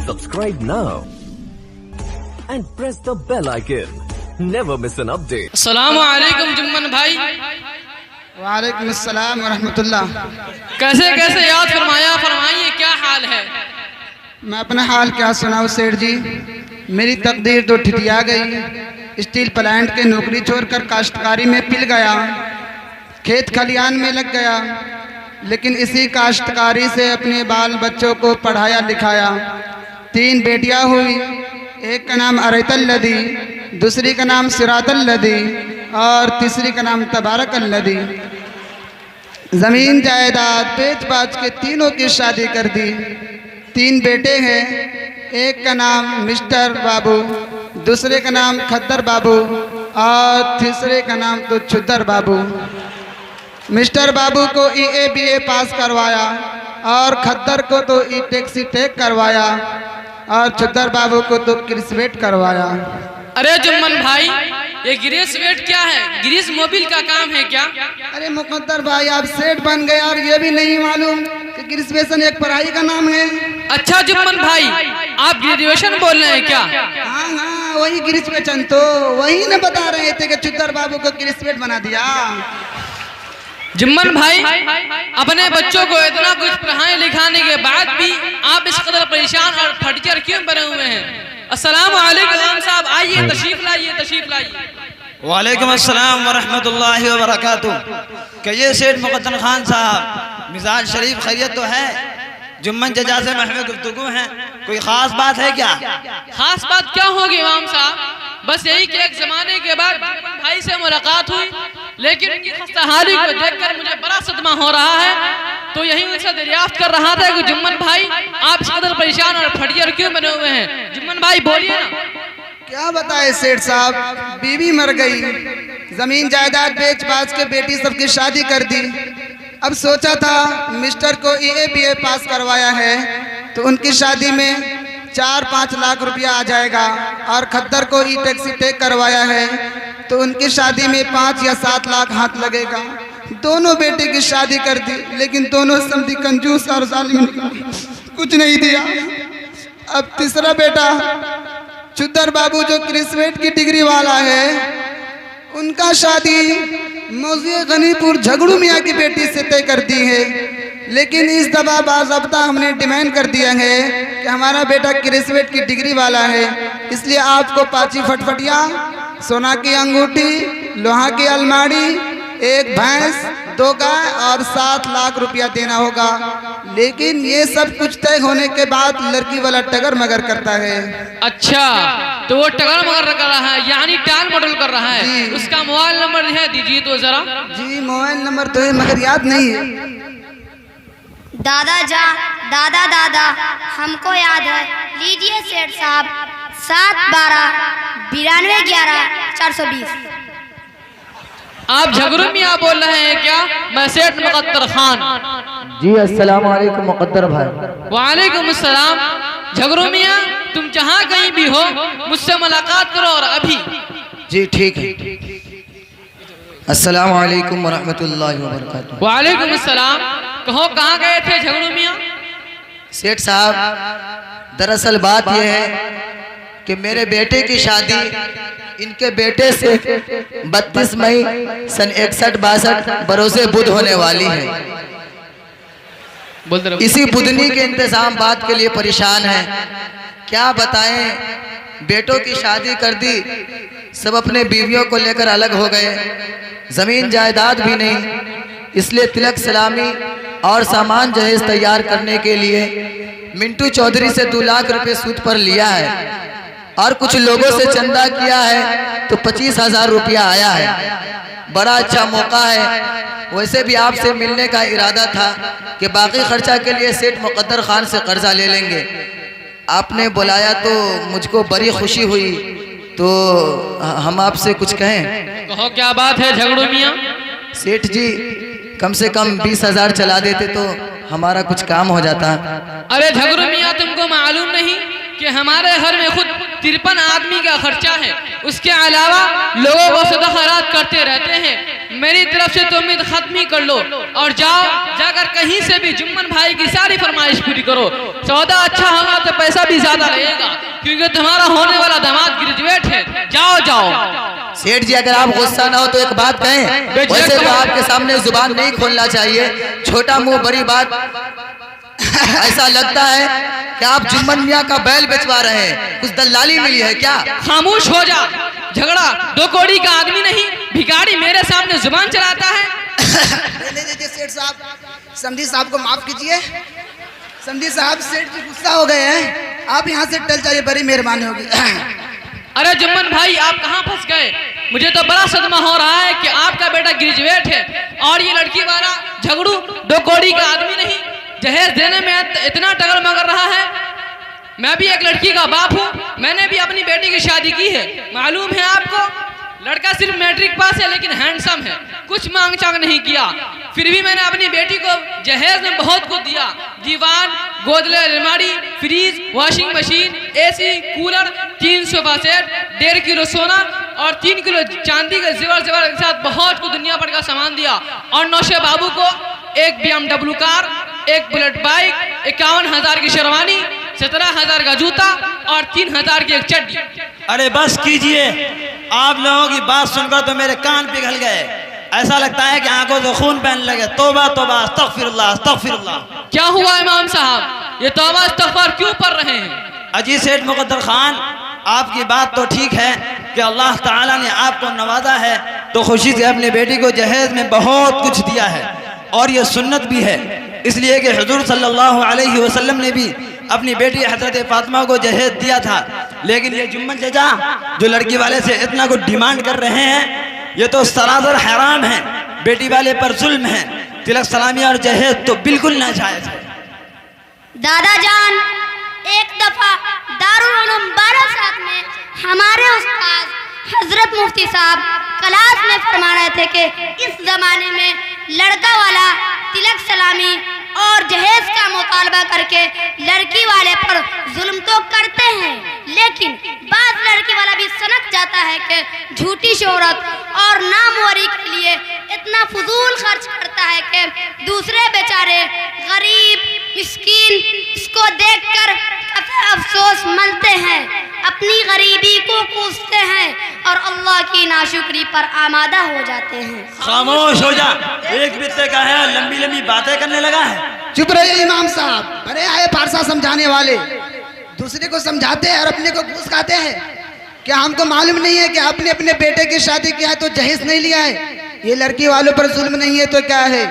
Subscribe now and press the bell icon. Never miss an update. अस्सलाम वालेकुम जुम्मन भाई। वालेकुम अस्सलाम व रहमतुल्लाह। कैसे कैसे याद फरमाइए क्या हाल है? मैं अपना हाल क्या सुनाऊं सेठ जी, मेरी तकदीर तो ठिठिया गई। स्टील प्लांट के नौकरी छोड़कर काश्तकारी में पिल गया, खेत खलियान में लग गया, लेकिन इसी काश्तकारी से अपने बाल बच्चों को पढ़ाया लिखाया। 3 बेटियां हुई, एक का नाम अरैतल्लदी, दूसरी का नाम सिरातल्लदी और तीसरी का नाम तबारकल्लदी। ज़मीन जायदाद बेच बाच के तीनों की शादी कर दी। 3 बेटे हैं, एक का नाम मिस्टर बाबू, दूसरे का नाम खद्दर बाबू और तीसरे का नाम तो छुद्दर बाबू। मिस्टर बाबू को EA-BA पास करवाया और खद्दर को तो टेक करवाया और छुद्दर बाबू को तो ग्रेजुएट करवाया। अरे जुम्मन भाई, ये ग्रेजुएट क्या है? ग्रीस मोबिल का काम है क्या? अरे मुकद्दर भाई, आप सेठ बन गए और ये भी नहीं मालूम कि ग्रेजुएशन एक पढ़ाई का नाम है। अच्छा जुम्मन भाई, आप ग्रेजुएशन बोल रहे हैं क्या? हाँ, वही ग्रेजुएशन, तो वही न बता रहे थे कि छुद्दर बाबू को ग्रेजुएट बना दिया। जुम्मन भाई, अपने बच्चों को इतना कुछ पढ़ाने लिखाने के बाद भी आप इस कदर परेशान और फटीचर क्यों बने हुए हैं? अस्सलाम वालेकुम साहब, आइए तशरीफ लाइए। वालेकुम अस्सलाम व रहमतुल्लाहि व बरकातुहू। कहिए सेठ मुकद्दर खान साहब, मिजाज शरीफ खैरियत तो है? जुम्मन जजा से महफिल गुफ्तगू है, कोई खास बात है क्या? खास बात क्या होगी इमाम साहब? बस यही कि एक जमाने के बाद भाई से मुलाकात हुई, लेकिन उनकी खस्ताहाली को देखकर मुझे बड़ा सदमा हो रहा है। तो यही उनसे दरियाफ्त कर रहा था कि जुम्मन भाई, आप इस कदर परेशान और फटियर क्यों बने हुए हैं? जुम्मन भाई बोलिए ना। क्या बताए सेठ साहब, बीवी मर गई, जमीन जायदाद बेच बाच के बेटी सबकी शादी कर दी। अब सोचा था मिस्टर को EA-BA पास करवाया है तो उनकी शादी में 4-5 लाख रुपया आ जाएगा, और खद्दर को टेक करवाया है तो उनकी शादी में 5 या 7 लाख हाथ लगेगा। दोनों बेटे की शादी कर दी, लेकिन दोनों समझी कंजूस और जालिम निकले, कुछ नहीं दिया। अब तीसरा बेटा छुद्दर बाबू जो ग्रेजुएट की डिग्री वाला है, उनका शादी मौज़े गनीपुर झगड़ू मियाँ की बेटी से तय कर दी है, लेकिन इस दफा बाज़ाब्ता हमने डिमांड कर दिया है कि हमारा बेटा ग्रेजुएट की डिग्री वाला है, इसलिए आपको 5 फटफटिया, सोना की अंगूठी, लोहा की अलमारी, 1 भैंस, 2 गाय और 7 लाख रुपया देना होगा। लेकिन ये सब कुछ तय होने के बाद लड़की वाला टगर मगर करता है। अच्छा, तो वो टगर मगर कर रहा है, यानी टाल मॉडल कर रहा है। उसका मोबाइल नंबर है, दीजिए तो जरा। जी, मोबाइल नंबर तो है मगर याद नहीं है। दादा हमको याद है, लीजिए सेठ साहब, 712-9211-420। आप झगड़ू मियाँ बोल रहे हैं क्या? मैं सेठ मुकद्दर खान। जी अस्सलाम वालेकुम मुकद्दर भाई। वालेकुम अस्सलाम। झगड़ू मियाँ, तुम जहाँ कहीं भी हो मुझसे मुलाकात करो और अभी। जी ठीक है। अस्सलाम वालेकुम व रहमतुल्लाहि व बरकातुहू। वालेकुम अस्सलाम। कहो, कहाँ गए थे झगड़ू मियाँ? सेठ साहब, दरअसल बात यह है कि मेरे बेटे की शादी इनके बेटे से 32 मई सन 61-62 बरोसे बुध होने वाली है। इसी बुधनी के इंतजाम बात के लिए परेशान है। क्या बताएं, बेटों की शादी कर दी, सब अपने बीवियों को लेकर अलग हो गए, जमीन जायदाद भी नहीं, इसलिए तिलक सलामी और सामान जहेज तैयार करने के लिए मिंटू चौधरी से 2 लाख रुपए सूद पर लिया है और कुछ लोगों से चंदा किया है तो 25,000 रुपया आया है। बड़ा अच्छा मौका है। वैसे भी आपसे मिलने का इरादा था कि बाकी खर्चा के लिए सेठ मुकद्दर खान से कर्जा ले लेंगे। आपने बुलाया तो मुझको बड़ी खुशी हुई, तो हम आपसे कुछ कहें। कहो, क्या बात है झगड़ू मियाँ? सेठ जी, कम से कम 20,000 चला देते तो हमारा कुछ काम हो जाता। अरे झगड़ू मियाँ, तुमको मालूम नहीं कि हमारे घर में खुद 53 आदमी का खर्चा है, उसके अलावा लोगों को सदा खैरात करते रहते हैं। मेरी तरफ से तो उम्मीद खत्म ही कर लो और जाओ, जाकर कहीं से भी जुम्मन भाई की सारी फरमाइश पूरी करो। सौदा अच्छा होगा तो पैसा भी ज्यादा लगेगा, क्योंकि तुम्हारा होने वाला दामाद ग्रेजुएट है। जाओ जाओ। सेठ जी, अगर आप गुस्सा ना हो तो एक बात कहें। वैसे तो आपके सामने जुबान नहीं खोलना चाहिए, छोटा मुंह बड़ी बात। ऐसा लगता है कि आप जुम्मन मियाँ का बैल बेचवा रहे हैं, कुछ दलाली मिली है क्या? खामोश हो जा, झगड़ा दो कौड़ी का आदमी नहीं, भिखारी मेरे सामने जुबान चलाता है। सेठ साहब, समधी साहब को माफ कीजिए। समधी साहब, सेठ जी गुस्सा हो गए हैं, आप यहाँ से टल जाइए, बड़ी मेहरबानी होगी। अरे जुम्मन भाई, आप कहाँ फंस गए? मुझे तो बड़ा सदमा हो रहा है कि आपका बेटा ग्रेजुएट है और ये लड़की वाला झगड़ू दो कौड़ी का आदमी नहीं, जहेज देने में इतना टगल मगर रहा है। मैं भी एक लड़की का बाप हूँ, मैंने भी अपनी बेटी की शादी की है। मालूम है आपको, लड़का सिर्फ मैट्रिक पास है लेकिन हैंडसम है, कुछ मांग चांग नहीं किया। फिर भी मैंने अपनी बेटी को जहेज में बहुत कुछ दिया, दीवान, गोदले, अलमारी, fridge, washing machine, AC, cooler, 3 sofa set, 1.5 kilo सोना और 3 किलो चांदी के जेवर के साथ बहुत कुछ दुनिया भर का सामान दिया। और नौशे बाबू को एक BMW कार, एक बुलेट बाइक, 51,000 की शेरवानी, 17,000 का जूता और 3,000 की एक चड्डी। अरे बस कीजिए, आप लोगों की बात सुनकर तो मेरे कान पिघल गए। ऐसा लगता है कि आंखों से खून बहने लगे। तौबा तौबा, अस्तगफिरुल्लाह अस्तगफिरुल्लाह। क्या हुआ इमाम साहब, ये तौबा इस्तगफार क्यों पढ़ रहे हैं? अजी सेठ मुकद्दर खान, आपकी बात तो ठीक है कि अल्लाह ताला ने आपको नवाजा है, तो खुशी से अपने बेटी को जहेज में बहुत कुछ दिया है और ये सुन्नत भी है, इसलिए कि हुजूर सल्लल्लाहु अलैहि वसल्लम ने भी अपनी बेटी हजरत फातिमा को जहेज दिया था। लेकिन ये जुम्मन चचा जो लड़की वाले से इतना कुछ डिमांड कर रहे हैं, ये तो सरासर हराम है, बेटी वाले पर जुल्म है। तिलक सलामी और जहेज तो बिल्कुल नाजायज है। दादा जान, एक दफा दारुल उलूम बारासात में हमारे उस्ताद हजरत मुफ्ती साहब क्लास में फरमा रहे थे कि इस जमाने में लड़का वाला तिलक सलामी और जहेज का मुतालबा करके लड़की वाले पर जुल्म तो करते हैं, लेकिन बाद लड़की वाला भी सनक जाता है कि झूठी शोहरत और नामवरी के लिए इतना फजूल खर्च करता है कि दूसरे बेचारे गरीब मिस्कीन इसको देखकर काफी अफसोस मनते हैं, अपनी गरीबी को कोसते हैं और अल्लाह की नाशुक्री पर आमादा हो जाते हैं। खामोश हो जा, एक बित्ते का है, लंबी लंबी बातें करने लगा है। चुप रहिए इमाम साहब, बड़े आए फारसा समझाने वाले, दूसरे को समझाते हैं और अपने को घूस खाते हैं। क्या हमको मालूम नहीं है कि आपने अपने बेटे की शादी किया है तो जहेज नहीं लिया है? ये लड़की वालों पर जुल्म नहीं है तो क्या है?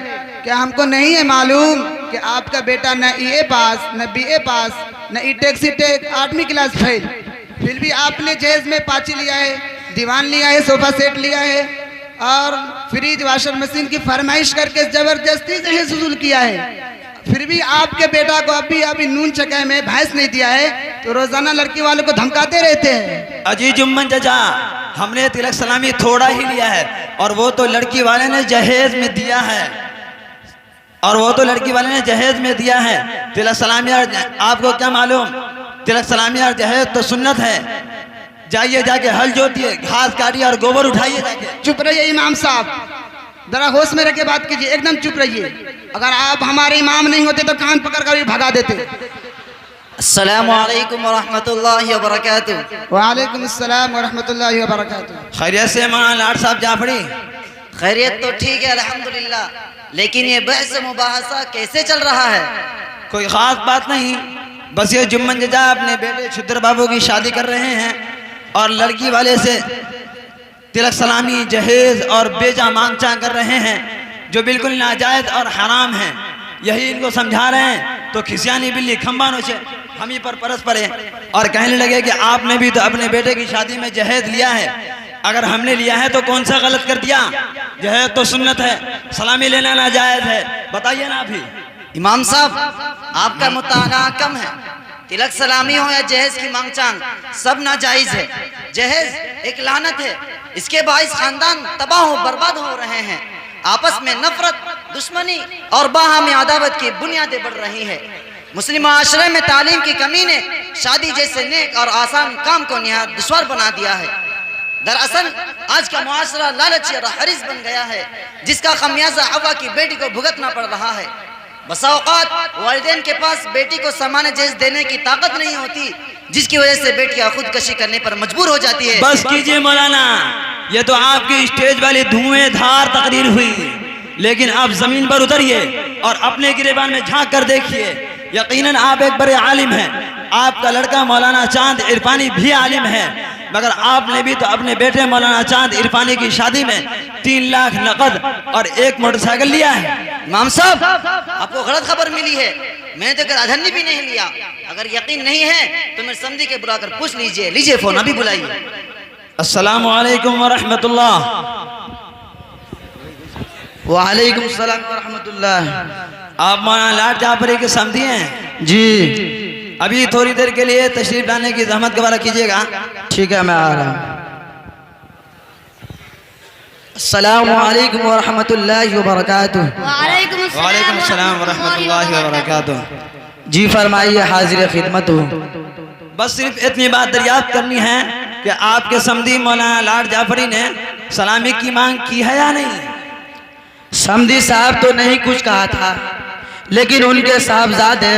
क्या हमको नहीं है मालूम कि आपका बेटा न EA पास, न BA पास, न E-Tech C-Tech 8वीं क्लास फेल, फिर भी आपने जहेज में पाची लिया है, दीवान लिया है, सोफा सेट लिया है और फ्रिज वॉशर मशीन की फरमाइश करके जबरदस्ती जहेज वसूल किया है। फिर भी आपके बेटा को अभी नून चकाए में भैंस नहीं दिया है तो रोजाना लड़की वालों को धमकाते रहते हैं। अजी जुम्मन चचा, हमने तिलक सलामी थोड़ा ही लिया है और वो तो लड़की वाले ने जहेज में दिया है, तिलक सलामी और आपको क्या मालूम, तिलक सलामी और जहेज तो सुन्नत है। जाइए जाके हल जोतिए, घास काटिए और गोबर उठाइए जाके। चुप रहिए इमाम साहब, जरा होश में रह के बात कीजिए, एकदम चुप रहिए। अगर आप हमारे इमाम नहीं होते तो कान पकड़ कर भी भगा देते। अस्सलामु अलैकुम वरहमतुल्लाहि वबरकातुहू। वालेकुम अस्सलाम वरहमतुल्लाहि वबरकातुहू। खैरियत से मौलाना लाड साहब जाफरी? खैरियत तो ठीक है अल्हम्दुलिल्लाह, लेकिन ये बहस मुबाहसा कैसे चल रहा है? कोई खास बात नहीं, बस ये जुम्मन चचा अपने बेटे छुद्र बाबू की शादी कर रहे हैं और लड़की वाले से तिलक सलामी, जहेज और बेजा मांग चांग कर रहे हैं जो बिल्कुल नाजायज और हराम है। यही इनको समझा रहे हैं तो खिसियानी बिल्ली खंबा नोचे हम ही पर परस पड़े और कहने लगे कि आपने भी तो अपने बेटे की शादी में जहेज लिया है, अगर हमने लिया है तो कौन सा गलत कर दिया? जहेज तो सुन्नत है, सलामी लेना नाजायज है, बताइए ना। अभी इमाम साहब, आपका मुताना कम है। तिलक सलामी हो या जहेज की मांगचांग, सब नाजायज है। जहेज एक लानत है, इसके बाइस खानदान तबाह हो बर्बाद हो रहे हैं, आपस में नफरत, दुश्मनी और बाहमी अदावत की बुनियादें बढ़ रही है। मुस्लिम माशरे में तालीम की कमी ने शादी जैसे नेक और आसान काम को निहायत दुश्वार बना दिया है। दरअसल आज का मुआशरा लालची और हरीस बन गया है, जिसका खमियाजा हवा की बेटी को भुगतना पड़ रहा है। बसा औकात वालिदैन के पास बेटी को सामान्य जहेज देने की ताकत नहीं होती, जिसकी वजह से बेटियां खुदकशी करने पर मजबूर हो जाती है। बस कीजिए मौलाना, ये तो आपकी स्टेज वाली धुएंधार तकरीर हुई, लेकिन आप जमीन पर उतरिए और अपने गिरेबान में झांक कर देखिए। यकीनन आप एक बड़े आलिम हैं। आपका लड़का मौलाना चांद इरफानी भी आलिम है, मगर आपने भी तो अपने बेटे मौलाना चांद इरफानी की शादी में 3 लाख नकद और 1 मोटरसाइकिल लिया है। इमाम साहब, आपको गलत खबर मिली है। मैंने तो राजधानी भी नहीं लिया। अगर यकीन नहीं है तो मेरे समधी के बुलाकर पूछ लीजिए। लीजिए फोन, अभी बुलाइए। अस्सलामु अलैकुम व रहमतुल्लाह। वालेकुम सलाम व रहमतुल्लाह। आप मौलाना लाट जाफरी के समधी हैं? जी अभी थोड़ी देर के लिए तशरीफ लाने की जहमत गवारा कीजिएगा। ठीक है, मैं आ रहा हूँ। अस्सलामु अलैकुम व रहमतुल्लाहि व बरकातुहू। वालेकुम अस्सलाम व रहमतुल्लाहि व बरकातुहू। जी फरमाइए, हाजिर खिदमत हूँ। बस सिर्फ इतनी बात दरियाफ्त करनी है कि आपके समधी मौलाना लाट जाफरी ने सलामी की मांग की है या नहीं? समधी साहब तो नहीं कुछ कहा था, लेकिन उनके साहबजादे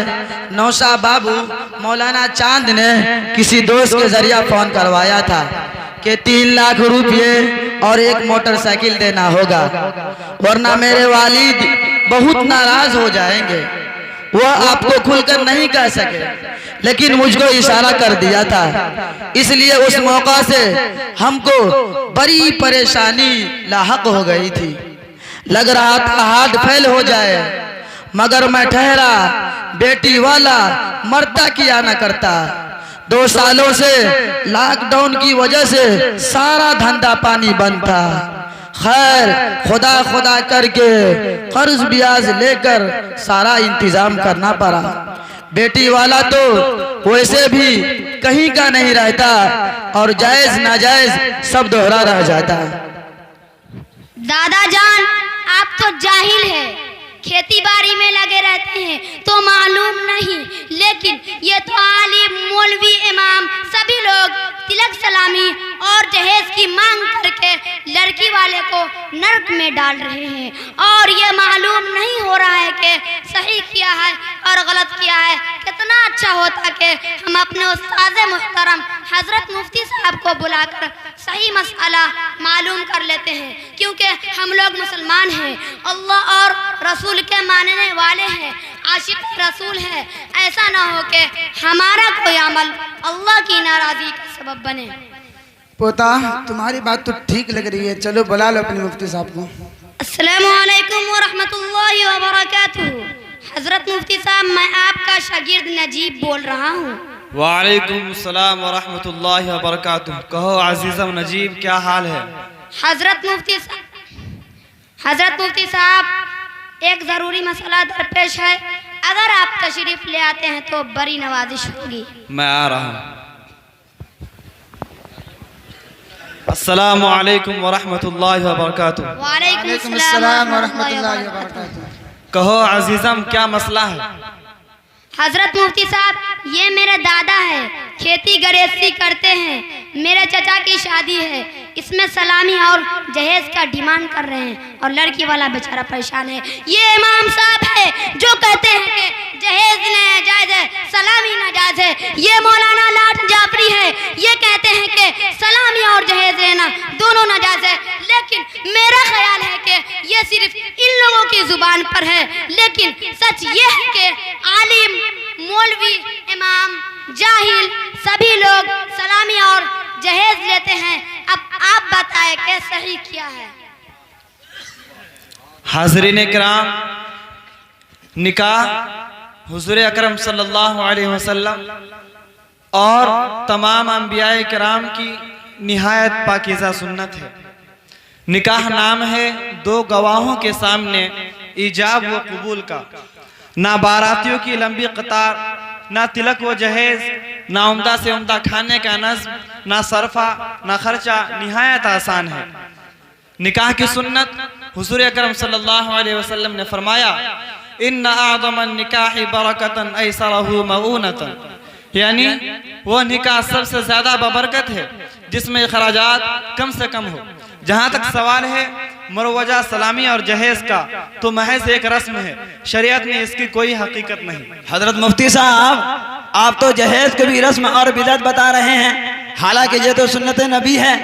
नौशा बाबू मौलाना चांद ने किसी दोस्त के जरिए फोन करवाया था कि 3 लाख रुपये और 1 मोटरसाइकिल देना होगा, वरना मेरे वालिद बहुत नाराज हो जाएंगे। वह आपको खुलकर नहीं कह सके, लेकिन मुझको इशारा कर दिया था, इसलिए उस मौका से हमको बड़ी परेशानी लाहक हो गई थी। लग रहा था हाथ फेल हो जाए, मगर मैं ठहरा, बेटी वाला मरता किया न करता। 2 सालों से लॉकडाउन की वजह से सारा धंधा पानी बंद था। खैर खुदा खुदा करके कर्ज ब्याज लेकर सारा इंतजाम करना पड़ा। बेटी वाला तो वैसे भी कहीं का नहीं रहता और जायज नाजायज सब दोहरा रह जाता। दादा जान, आप तो जाहिल है, खेती बाड़ी में लगे रहते हैं तो मालूम नहीं, लेकिन ये तो आलिम मौलवी इमाम सभी लोग तिलक सलामी और जहेज की मांग करके लड़की वाले को नर्क में डाल रहे हैं, और ये मालूम नहीं हो रहा है कि सही किया है और गलत किया है। कितना अच्छा होता कि हम अपने उस्ताद मुहतरम हजरत मुफ्ती साहब को बुलाकर सही मसला मालूम कर लेते हैं, क्योंकि हम लोग मुसलमान हैं, अल्लाह और रसूल के मानने वाले हैं, आशिक रसूल है। ऐसा ना हो कि हमारा कोई अमल अल्लाह की नाराजगी का सबब बने। पोता, तुम्हारी बात तो ठीक लग रही है, चलो बुला लो अपने मुफ्ती साहब को। अस्सलामु अलैकुम व रहमतुल्लाहि व बरकातुहू। हजरत मुफ्ती साहब, मैं आपका शागिर्द नजीब बोल रहा हूँ। वालेकुम सलाम व रहमतुल्लाहि व बरकातुहू। कहो अजीज़म नजीब, क्या हाल है? हजरत मुफ्ती साहब, एक ज़रूरी मसला दरपेश है, अगर आप तशरीफ ले आते हैं तो बड़ी नवाजिश होगी। मैं आ रहा हूँ। अस्सलामु अलैकुम व रहमतुल्लाहि व बरकातुहू। वालेकुम अस्सलाम व रहमतुल्लाहि व बरकातुहू। कहो अजीज़म, क्या मसला है? हजरत मुफ्ती साहब, ये मेरे दादा है, खेती गृहस्थी करते हैं, मेरे चचा की शादी है, इसमें सलामी और जहेज का डिमांड कर रहे हैं और लड़की वाला बेचारा परेशान है। ये इमाम साहब है जो कहते हैं कि जहेज नाजायज है, सलामी नाजायज है। ये मौलाना लाट जाफरी है, ये कहते हैं कि सलामी और जहेज लेना दोनों नाजायज है। लेकिन मेरा ख्याल है कि ये सिर्फ इन लोगों की जुबान पर है, लेकिन सच ये है कि आलिम मौलवी इमाम जाहिल सभी लोग सलामी और जहेज लेते हैं। अब आप बताएं कि सही क्या है? हाज़रीन किराम, निकाह हुज़ूर अकरम सल्लल्लाहु अलैहि वसल्लम और तमाम अंबियाए किराम की निहायत पाकीज़ा सुन्नत है। निकाह नाम है 2 गवाहों के सामने ईजाब व कबूल का। ना बारातियों की लंबी कतार, ना तिलक व जहेज, ना उम्दा से उम्दा खाने का नज़्म, ना सरफा, ना खर्चा, निहायत आसान है। निकाह की सुन्नत हुज़ूर अकरम सल्लल्लाहु अलैहि वसल्लम ने फरमाया, इन्ना आज़मन निकाहि बरकतन ऐसरहु मऊनतन, यानी वह निकाह सबसे ज़्यादा बबरकत है जिसमें अखराजात कम से कम हो, जहाँ तक सवाल है मरवजा सलामी और जहेज का, तो महज एक रस्म है, शरीयत में इसकी कोई हकीकत नहीं। हजरत मुफ्ती साहब, आप तो जहेज को भी रस्म और बिदअत बता रहे हैं, हालांकि ये तो सुन्नत नबी है।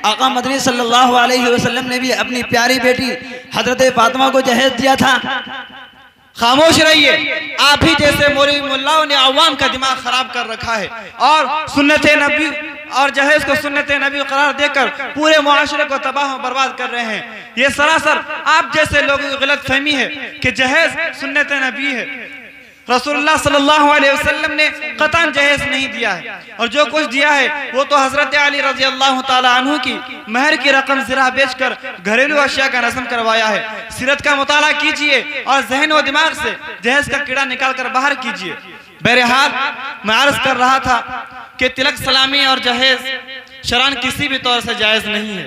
आका मदनी सल्लल्लाहु अलैहि वसल्लम ने भी अपनी प्यारी बेटी हजरत फातिमा को जहेज दिया था। खामोश रहिए, आप ही जैसे मौलवी मुल्लाओं ने अवाम का दिमाग खराब कर रखा है और सुन्नत नबी और जहेज को सुन्नत नबी करार देकर पूरे मुआशरे को तबाह और बर्बाद कर रहे हैं। ये सरासर आप जैसे लोगों की गलत फहमी है कि जहेज सुन्नत नबी है। रसूलुल्लाह सल्लल्लाहु अलैहि वसल्लम ने कतन जहेज नहीं दिया है, और जो कुछ दिया है वो तो हजरत अली रजी अल्लाह ताला अन्हु की महर की रकम ज़रा बेचकर घरेलू अशिया का रस्म करवाया है। सीरत का मुताला कीजिए और जहन व दिमाग से जहेज का कीड़ा निकाल कर बाहर कीजिए। बहरहाल मैं अर्ज कर रहा था कि तिलक सलामी और जहेज शरअन किसी भी तौर से जायज़ नहीं है।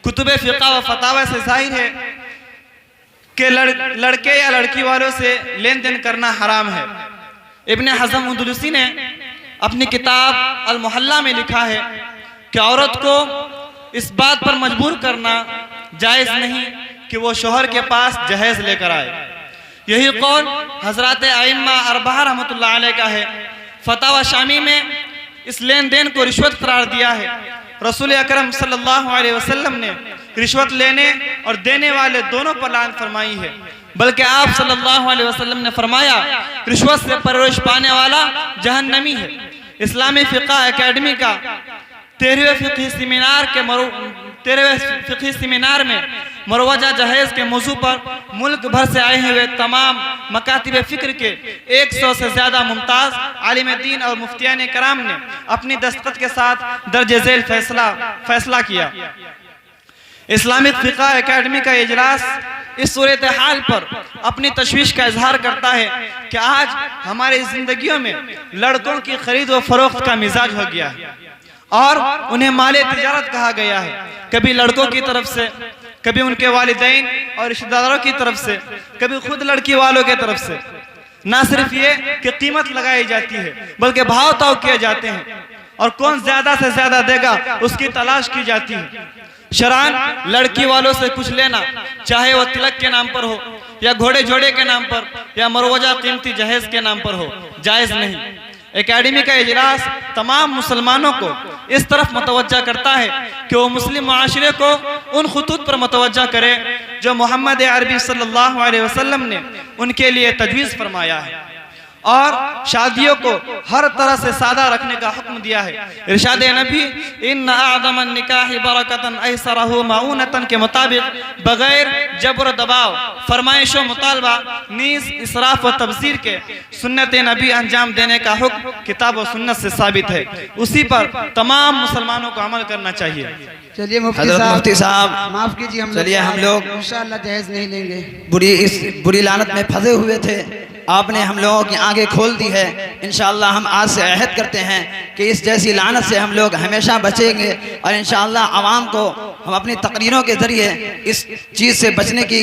कुतुब फ़िक़्ह व फतावा से जाहिर है कि लड़के या लड़की वालों से लेन देन करना हराम है। इब्न हज़म अंदलुसी ने अपनी किताब अल मुहल्ला में लिखा है कि औरत को इस बात पर मजबूर करना जायज़ नहीं कि वो शोहर के पास जहेज लेकर आए। यही कौल हजरत आइम्मा अरबा रहमतुल्लाह अलैह का है। फतावा शामी में इस लेन देन को रिश्वत करार दिया है। रसूल अकरम सल्लल्लाहु अलैहि वसल्लम ने रिश्वत लेने और देने वाले दोनों पर लान फरमाई है, बल्कि आप सल्लल्लाहु अलैहि वसल्लम ने फरमाया रिश्वत से परवरिश पाने वाला जहन्नमी है। इस्लामी फ़िक़्ह एकेडमी का 13वें फ़िक़्ही सेमिनार में मरवजा जहेज के मौजू पर मुल्क भर से आए हुए तमाम मकातिब फ़िक्र के 100 से ज़्यादा मुमताज़ आलिम दीन और मुफ्तियान कराम ने अपनी दस्तखत के साथ दर्ज झेल फैसला किया। इस्लामिक फ़िक़्ह एकेडमी का इजलास इस सूरत हाल पर अपनी तशवीश का इजहार करता है कि आज हमारी ज़िंदगियों में लड़कों की खरीद व फरोख्त का मिजाज हो गया है और उन्हें माले तिजारत कहा गया है। कभी लड़कों की तरफ से, कभी उनके वालिदैन और रिश्तेदारों की तरफ से, कभी खुद लड़की वालों की तरफ से। ना सिर्फ ये कि कीमत लगाई जाती है, बल्कि भाव ताव किए जाते हैं और कौन ज्यादा से ज्यादा देगा उसकी तलाश की जाती है। शरअन लड़की वालों से कुछ लेना, चाहे वो तिलक के नाम पर हो या घोड़े जोड़े के नाम पर या मरवजा कीमती जहेज के नाम पर हो, जायज़ नहीं। एकेडमी का इजलास तमाम मुसलमानों को इस तरफ मतवज्जा करता है कि वो मुस्लिम माशरे को उन खुतूत पर मतवज्जा करे जो मोहम्मद अरबी सल्लल्लाहु अलैहि वसल्लम ने उनके लिए तजवीज़ फरमाया है, और शादियों को हर तरह से सादा रखने का हुक्म दिया है। इरशाद नबी इन्न आदमन निकाह बरकतन ऐसरहु माऊनतन के मुताबिक बगैर जबर दबाव, फरमाइश व मुतालबा, नीज इसराफ व तबजीर के सुन्नत नबी अंजाम देने का हुक्म किताब व सुन्नत से साबित है। उसी पर तमाम मुसलमानों को अमल करना चाहिए। चलिए मुफ्ती साहब माफ कीजिए, हम लोग इंशाअल्लाह जहेज नहीं लेंगे। इस बुरी लानत में फंसे हुए थे, आपने हम लोगों की आंखें खोल दी है। इंशाअल्लाह हम आज से अहद करते हैं कि इस जैसी लानत से हम लोग हमेशा बचेंगे और इंशाअल्लाह आवाम को हम अपनी तकरीरों के ज़रिए इस चीज़ से बचने की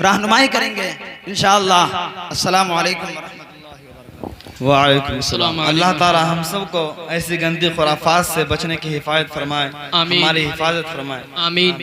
रहनुमाई करेंगे इंशाअल्लाह। अस्सलामु अलैकुम व रहमतुल्लाहि व बरकातुहू। वालेकुम सलाम। अल्लाह ताला हम सबको ऐसी गंदी खुराफात से बचने की हिफाजत फरमाए, हमारी हिफाजत फरमाए। आमीन।